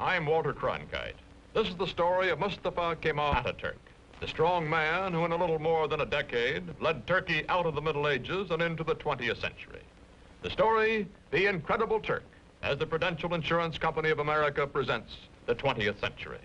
I'm Walter Cronkite. This is the story of Mustafa Kemal Atatürk, the strong man who in a little more than a decade led Turkey out of the Middle Ages and into the 20th century. The story, The Incredible Turk, as the Prudential Insurance Company of America presents the 20th century.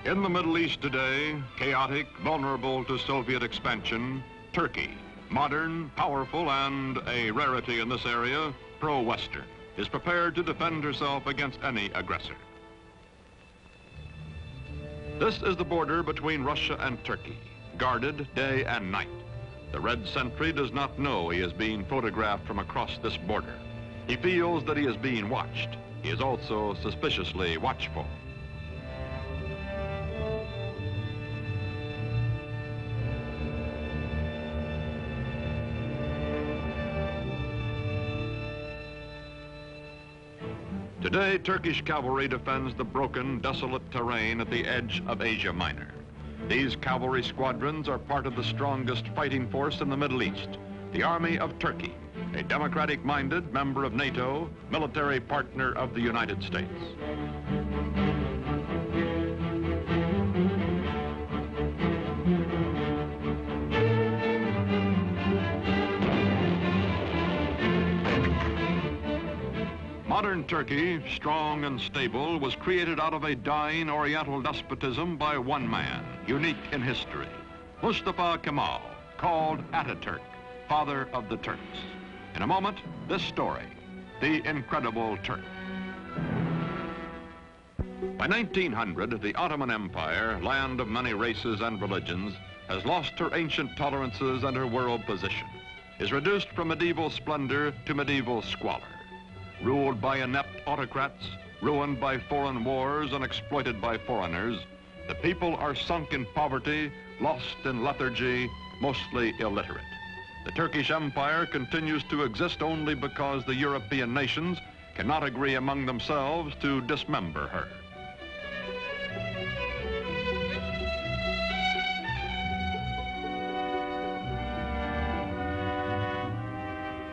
In the Middle East today, chaotic, vulnerable to Soviet expansion, Turkey, modern, powerful, and a rarity in this area, pro-Western, is prepared to defend herself against any aggressor. This is the border between Russia and Turkey, guarded day and night. The red sentry does not know he is being photographed from across this border. He feels that he is being watched. He is also suspiciously watchful. Today, Turkish cavalry defends the broken, desolate terrain at the edge of Asia Minor. These cavalry squadrons are part of the strongest fighting force in the Middle East, the Army of Turkey, a democratic-minded member of NATO, military partner of the United States. Modern Turkey, strong and stable, was created out of a dying Oriental despotism by one man, unique in history, Mustafa Kemal, called Atatürk, father of the Turks. In a moment, this story, The Incredible Turk. By 1900, the Ottoman Empire, land of many races and religions, has lost her ancient tolerances and her world position, is reduced from medieval splendor to medieval squalor. Ruled by inept autocrats, ruined by foreign wars and exploited by foreigners, the people are sunk in poverty, lost in lethargy, mostly illiterate. The Turkish Empire continues to exist only because the European nations cannot agree among themselves to dismember her.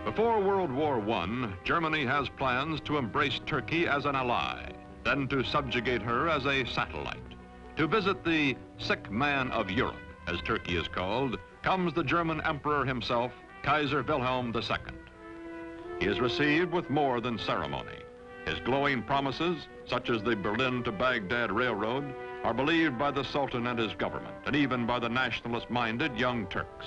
Before World War I, Germany has plans to embrace Turkey as an ally, then to subjugate her as a satellite. To visit the sick man of Europe, as Turkey is called, comes the German emperor himself, Kaiser Wilhelm II. He is received with more than ceremony. His glowing promises, such as the Berlin to Baghdad Railroad, are believed by the Sultan and his government, and even by the nationalist-minded young Turks.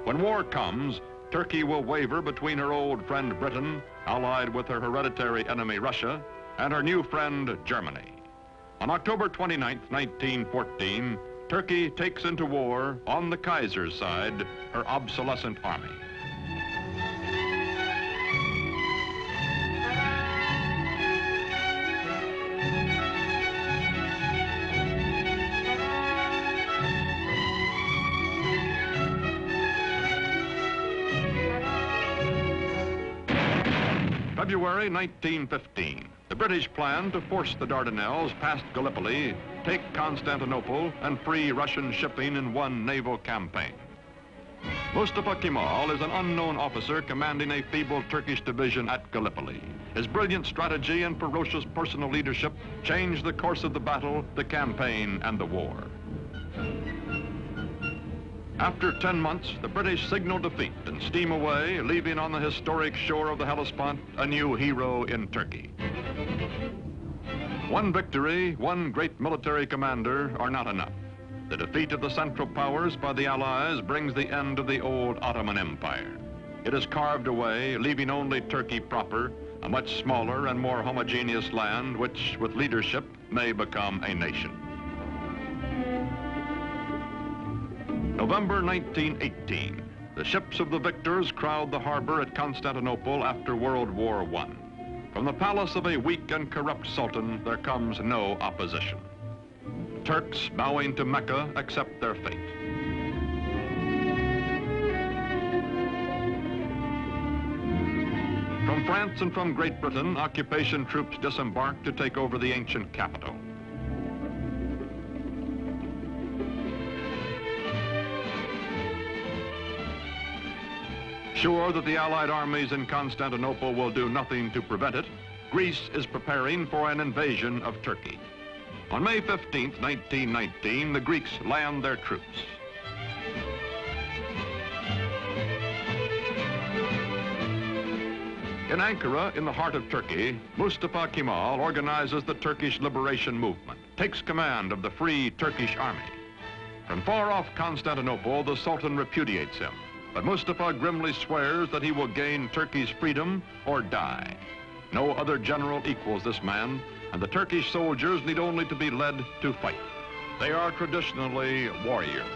When war comes, Turkey will waver between her old friend Britain, allied with her hereditary enemy Russia, and her new friend Germany. On October 29, 1914, Turkey takes into war, on the Kaiser's side, her obsolescent army. February 1915, the British plan to force the Dardanelles past Gallipoli, take Constantinople, and free Russian shipping in one naval campaign. Mustafa Kemal is an unknown officer commanding a feeble Turkish division at Gallipoli. His brilliant strategy and ferocious personal leadership changed the course of the battle, the campaign, and the war. After 10 months, the British signal defeat and steam away, leaving on the historic shore of the Hellespont a new hero in Turkey. One victory, one great military commander are not enough. The defeat of the Central Powers by the Allies brings the end of the old Ottoman Empire. It is carved away, leaving only Turkey proper, a much smaller and more homogeneous land which, with leadership, may become a nation. November 1918. The ships of the victors crowd the harbor at Constantinople after World War I. From the palace of a weak and corrupt sultan, there comes no opposition. Turks bowing to Mecca accept their fate. From France and from Great Britain, occupation troops disembark to take over the ancient capital. Sure that the Allied armies in Constantinople will do nothing to prevent it, Greece is preparing for an invasion of Turkey. On May 15, 1919, the Greeks land their troops. In Ankara, in the heart of Turkey, Mustafa Kemal organizes the Turkish liberation movement, takes command of the Free Turkish Army. From far off Constantinople, the Sultan repudiates him, but Mustafa grimly swears that he will gain Turkey's freedom or die. No other general equals this man, and the Turkish soldiers need only to be led to fight. They are traditionally warriors.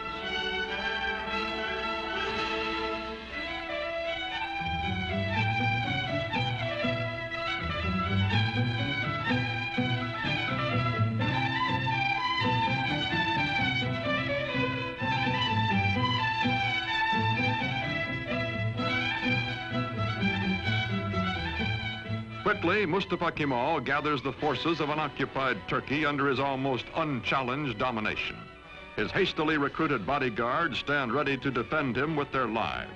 Quickly, Mustafa Kemal gathers the forces of an occupied Turkey under his almost unchallenged domination. His hastily recruited bodyguards stand ready to defend him with their lives.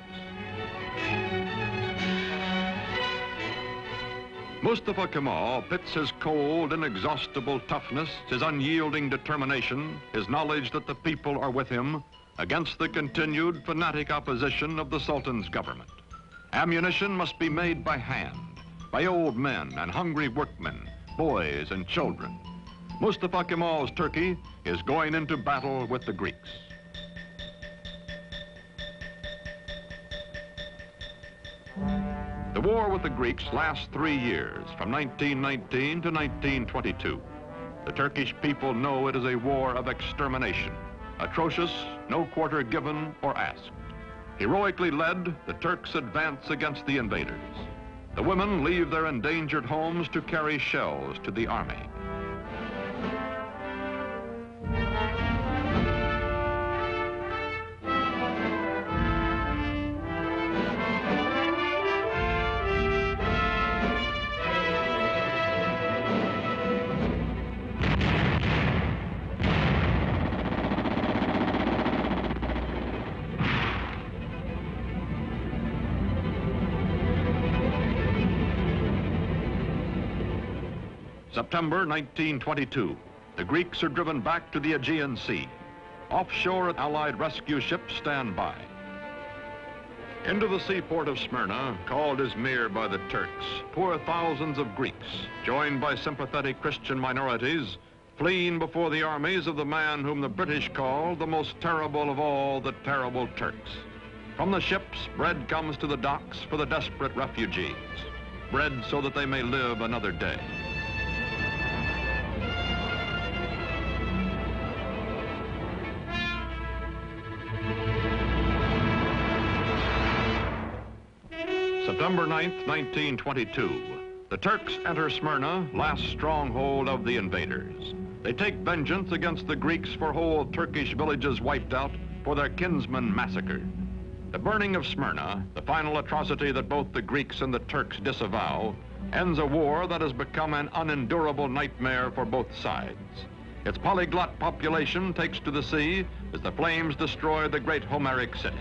Mustafa Kemal pits his cold, inexhaustible toughness, his unyielding determination, his knowledge that the people are with him, against the continued fanatic opposition of the Sultan's government. Ammunition must be made by hand, by old men and hungry workmen, boys and children. Mustafa Kemal's Turkey is going into battle with the Greeks. The war with the Greeks lasts 3 years, from 1919 to 1922. The Turkish people know it is a war of extermination, atrocious, no quarter given or asked. Heroically led, the Turks advance against the invaders. The women leave their endangered homes to carry shells to the army. September 1922, the Greeks are driven back to the Aegean Sea. Offshore, Allied rescue ships stand by. Into the seaport of Smyrna, called Izmir by the Turks, pour thousands of Greeks, joined by sympathetic Christian minorities, fleeing before the armies of the man whom the British call the most terrible of all the terrible Turks. From the ships, bread comes to the docks for the desperate refugees. Bread so that they may live another day. September 9th, 1922. The Turks enter Smyrna, last stronghold of the invaders. They take vengeance against the Greeks for whole Turkish villages wiped out, for their kinsmen massacred. The burning of Smyrna, the final atrocity that both the Greeks and the Turks disavow, ends a war that has become an unendurable nightmare for both sides. Its polyglot population takes to the sea as the flames destroy the great Homeric city.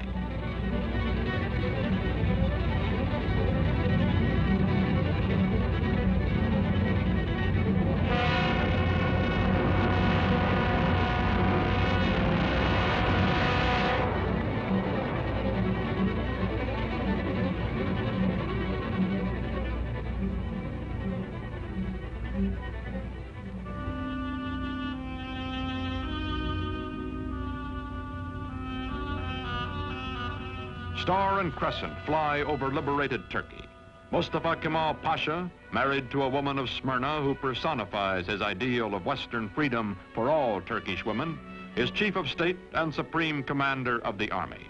Star and crescent fly over liberated Turkey. Mustafa Kemal Pasha, married to a woman of Smyrna who personifies his ideal of Western freedom for all Turkish women, is Chief of State and Supreme Commander of the Army.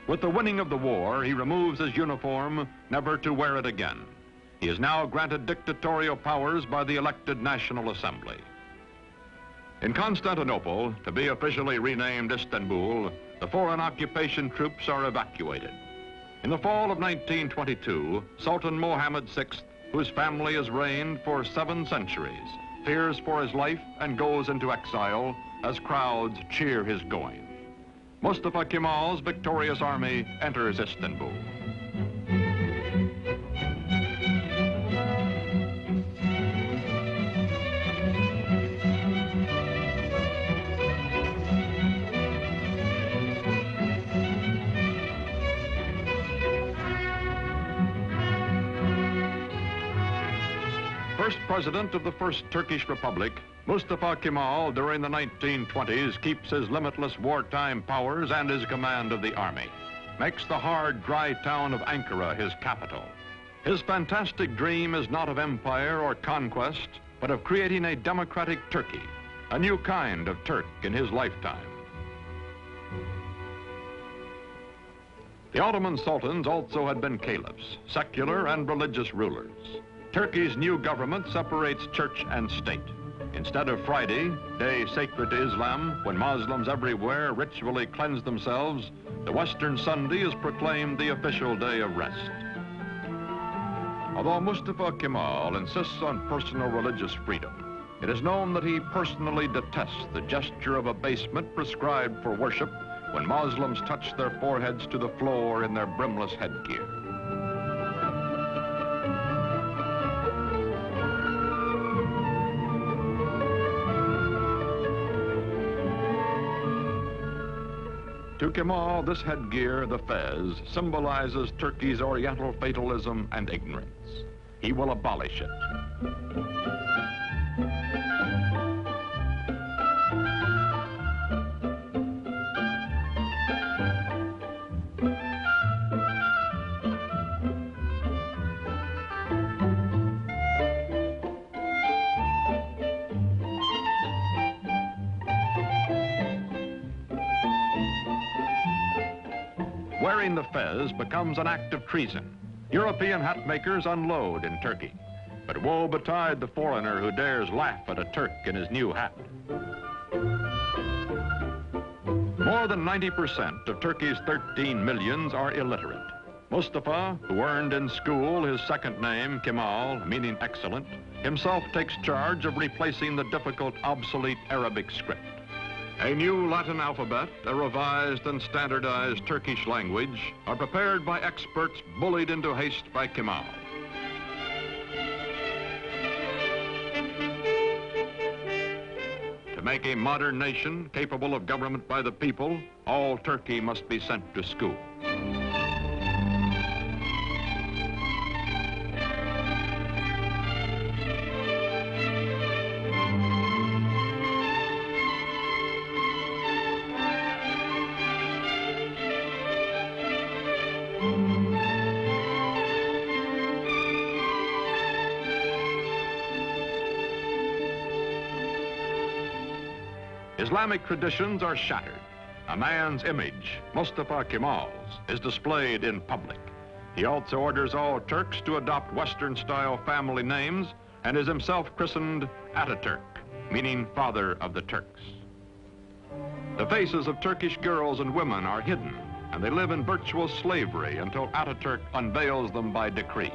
With the winning of the war, he removes his uniform, never to wear it again. He is now granted dictatorial powers by the elected National Assembly. In Constantinople, to be officially renamed Istanbul, the foreign occupation troops are evacuated. In the fall of 1922, Sultan Mohammed VI, whose family has reigned for 7 centuries, fears for his life and goes into exile as crowds cheer his going. Mustafa Kemal's victorious army enters Istanbul. First president of the First Turkish Republic, Mustafa Kemal, during the 1920s, keeps his limitless wartime powers and his command of the army, makes the hard, dry town of Ankara his capital. His fantastic dream is not of empire or conquest, but of creating a democratic Turkey, a new kind of Turk in his lifetime. The Ottoman sultans also had been caliphs, secular and religious rulers. Turkey's new government separates church and state. Instead of Friday, day sacred to Islam, when Muslims everywhere ritually cleanse themselves, the Western Sunday is proclaimed the official day of rest. Although Mustafa Kemal insists on personal religious freedom, it is known that he personally detests the gesture of abasement prescribed for worship when Muslims touch their foreheads to the floor in their brimless headgear. To Kemal, this headgear, the fez, symbolizes Turkey's Oriental fatalism and ignorance. He will abolish it. Wearing the fez becomes an act of treason. European hat makers unload in Turkey. But woe betide the foreigner who dares laugh at a Turk in his new hat. More than 90% of Turkey's 13 millions are illiterate. Mustafa, who earned in school his second name, Kemal, meaning excellent, himself takes charge of replacing the difficult, obsolete Arabic script. A new Latin alphabet, a revised and standardized Turkish language are prepared by experts bullied into haste by Kemal. To make a modern nation capable of government by the people, all Turkey must be sent to school. Islamic traditions are shattered. A man's image, Mustafa Kemal's, is displayed in public. He also orders all Turks to adopt Western-style family names and is himself christened Ataturk, meaning father of the Turks. The faces of Turkish girls and women are hidden, and they live in virtual slavery until Ataturk unveils them by decree.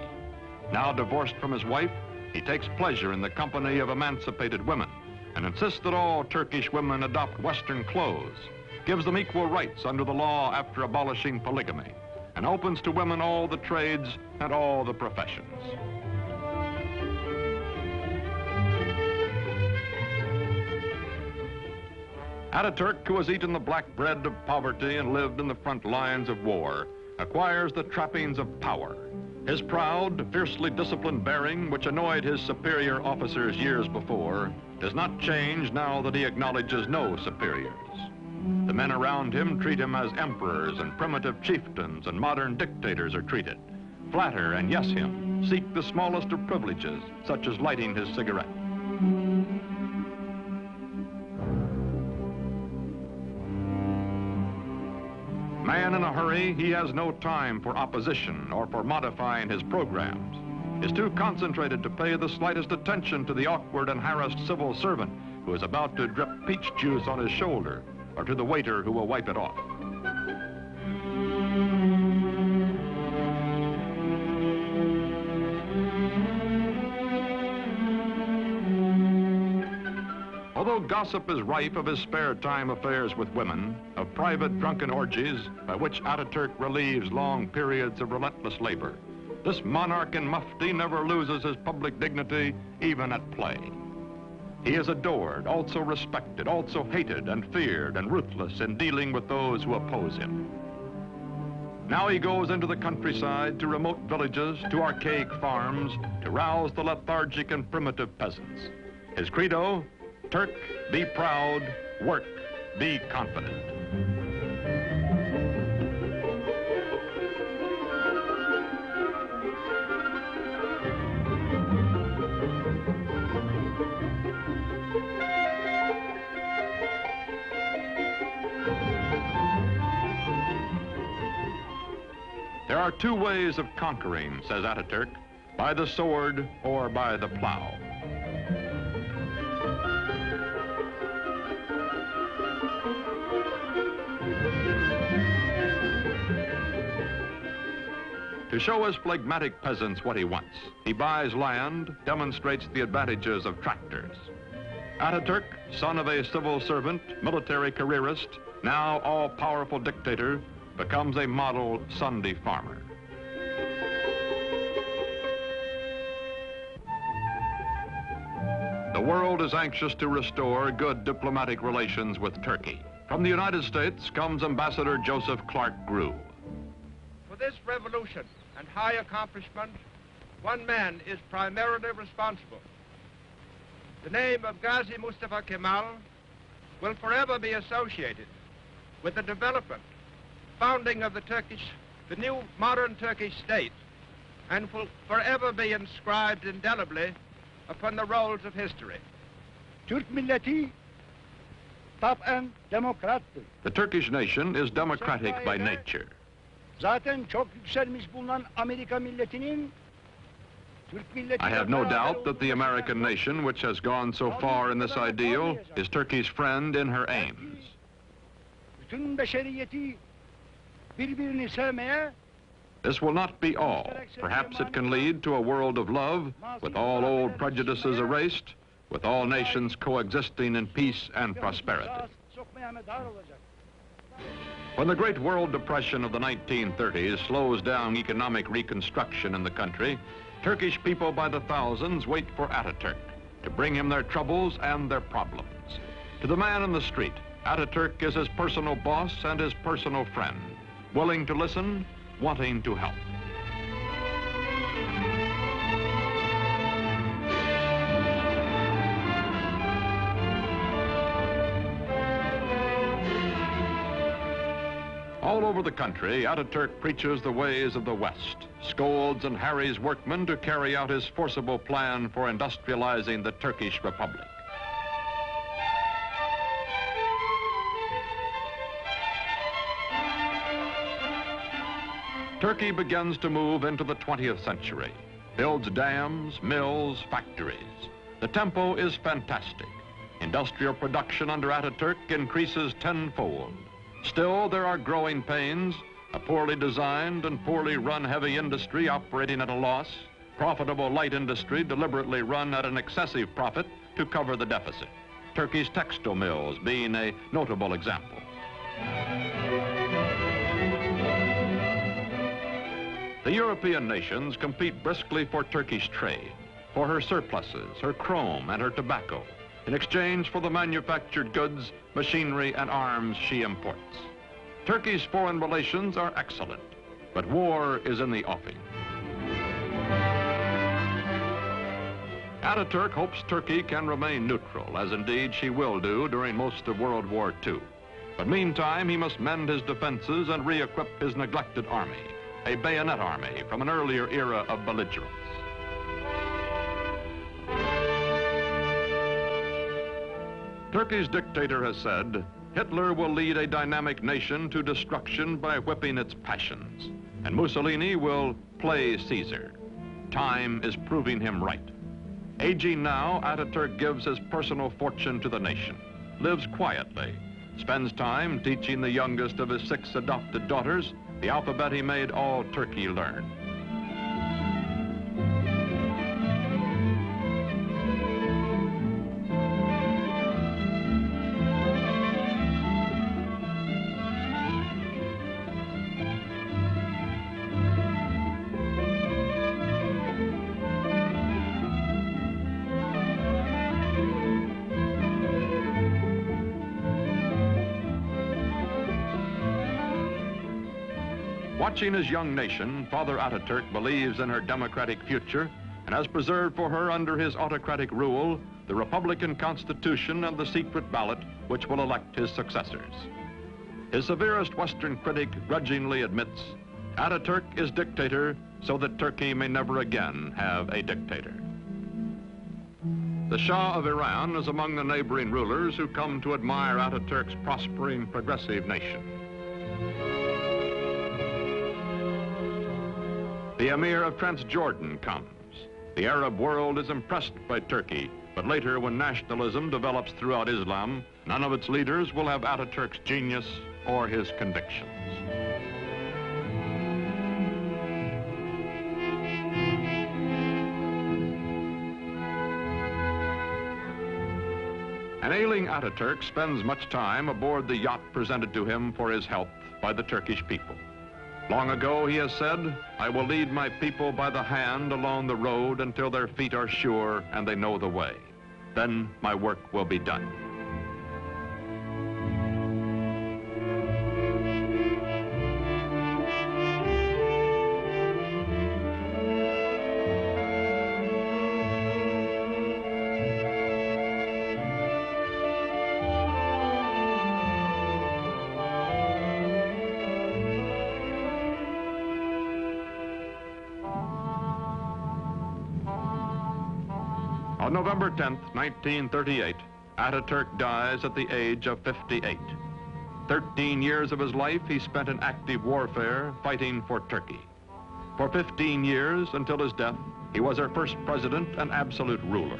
Now divorced from his wife, he takes pleasure in the company of emancipated women and insists that all Turkish women adopt Western clothes, gives them equal rights under the law after abolishing polygamy, and opens to women all the trades and all the professions. Ataturk, who has eaten the black bread of poverty and lived in the front lines of war, acquires the trappings of power. His proud, fiercely disciplined bearing, which annoyed his superior officers years before, does not change now that he acknowledges no superiors. The men around him treat him as emperors, and primitive chieftains and modern dictators are treated. Flatter and yes him, seek the smallest of privileges, such as lighting his cigarette. Man in a hurry, he has no time for opposition or for modifying his programs. Is too concentrated to pay the slightest attention to the awkward and harassed civil servant who is about to drip peach juice on his shoulder, or to the waiter who will wipe it off. Although gossip is rife of his spare time affairs with women, of private drunken orgies by which Ataturk relieves long periods of relentless labor, this monarch in mufti never loses his public dignity, even at play. He is adored, also respected, also hated and feared and ruthless in dealing with those who oppose him. Now he goes into the countryside, to remote villages, to archaic farms, to rouse the lethargic and primitive peasants. His credo, Turk, be proud, work, be confident. There are two ways of conquering, says Ataturk, by the sword or by the plow. To show his phlegmatic peasants what he wants, he buys land, demonstrates the advantages of tractors. Ataturk, son of a civil servant, military careerist, now all-powerful dictator, becomes a model Sunday farmer. The world is anxious to restore good diplomatic relations with Turkey. From the United States comes Ambassador Joseph Clark Grew. For this revolution and high accomplishment, one man is primarily responsible. The name of Gazi Mustafa Kemal will forever be associated with the development, founding of the new modern Turkish state, and will forever be inscribed indelibly upon the rolls of history. Türk milleti taben demokrattır. The Turkish nation is democratic by nature. Zaten çok yükselmiş bulunan Amerika milletinin Türk milleti. I have no doubt that the American nation, which has gone so far in this ideal, is Turkey's friend in her aims. Bütün beşeriyeti birbirini sevmeye. This will not be all. Perhaps it can lead to a world of love, with all old prejudices erased, with all nations coexisting in peace and prosperity. When the Great World Depression of the 1930s slows down economic reconstruction in the country, Turkish people by the thousands wait for Ataturk to bring him their troubles and their problems. To the man in the street, Ataturk is his personal boss and his personal friend, willing to listen, wanting to help. All over the country, Ataturk preaches the ways of the West, scolds and harries workmen to carry out his forcible plan for industrializing the Turkish Republic. Turkey begins to move into the 20th century, builds dams, mills, factories. The tempo is fantastic. Industrial production under Ataturk increases tenfold. Still, there are growing pains, a poorly designed and poorly run heavy industry operating at a loss, profitable light industry deliberately run at an excessive profit to cover the deficit. Turkey's textile mills being a notable example. The European nations compete briskly for Turkish trade, for her surpluses, her chrome, and her tobacco, in exchange for the manufactured goods, machinery, and arms she imports. Turkey's foreign relations are excellent, but war is in the offing. Ataturk hopes Turkey can remain neutral, as indeed she will do during most of World War II. But meantime, he must mend his defenses and re-equip his neglected army, a bayonet army from an earlier era of belligerence. Turkey's dictator has said, Hitler will lead a dynamic nation to destruction by whipping its passions, and Mussolini will play Caesar. Time is proving him right. Aging now, Ataturk gives his personal fortune to the nation, lives quietly, spends time teaching the youngest of his 6 adopted daughters the alphabet he made all Turkey learn. Watching his young nation, Father Ataturk believes in her democratic future and has preserved for her under his autocratic rule the Republican Constitution and the secret ballot which will elect his successors. His severest Western critic grudgingly admits, Ataturk is dictator so that Turkey may never again have a dictator. The Shah of Iran is among the neighboring rulers who come to admire Ataturk's prospering, progressive nation. The Emir of Transjordan comes. The Arab world is impressed by Turkey, but later when nationalism develops throughout Islam, none of its leaders will have Ataturk's genius or his convictions. An ailing Ataturk spends much time aboard the yacht presented to him for his health by the Turkish people. Long ago, he has said, I will lead my people by the hand along the road until their feet are sure and they know the way. Then my work will be done. On November 10th, 1938, Ataturk dies at the age of 58. 13 years of his life he spent in active warfare fighting for Turkey. For 15 years, until his death, he was our first president and absolute ruler.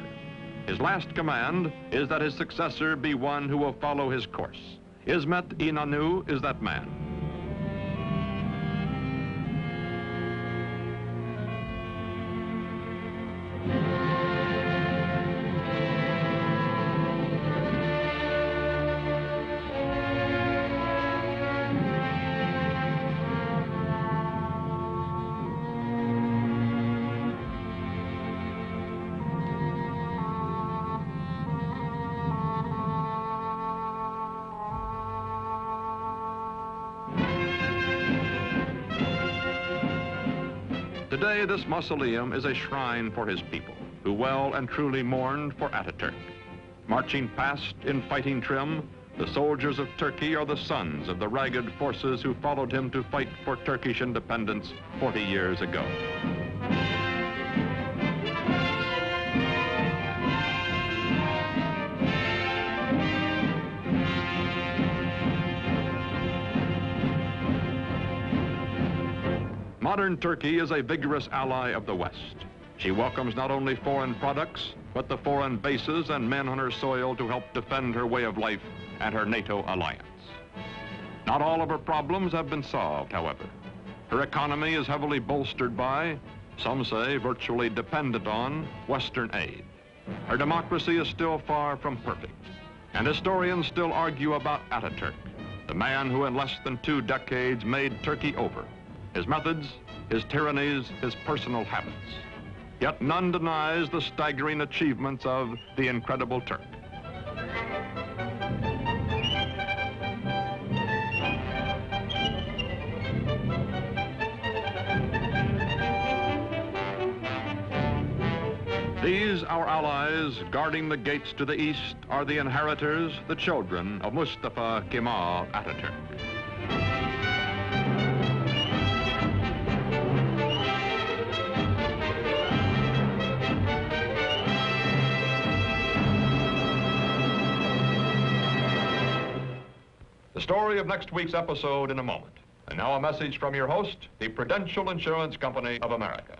His last command is that his successor be one who will follow his course. İsmet İnönü is that man. Today, this mausoleum is a shrine for his people, who well and truly mourned for Ataturk. Marching past in fighting trim, the soldiers of Turkey are the sons of the ragged forces who followed him to fight for Turkish independence 40 years ago. Modern Turkey is a vigorous ally of the West. She welcomes not only foreign products, but the foreign bases and men on her soil to help defend her way of life and her NATO alliance. Not all of her problems have been solved, however. Her economy is heavily bolstered by, some say virtually dependent on, Western aid. Her democracy is still far from perfect, and historians still argue about Ataturk, the man who in less than 2 decades made Turkey over. His methods, his tyrannies, his personal habits. Yet none denies the staggering achievements of the incredible Turk. These, our allies, guarding the gates to the east, are the inheritors, the children of Mustafa Kemal Atatürk. The story of next week's episode in a moment. And now a message from your host, the Prudential Insurance Company of America.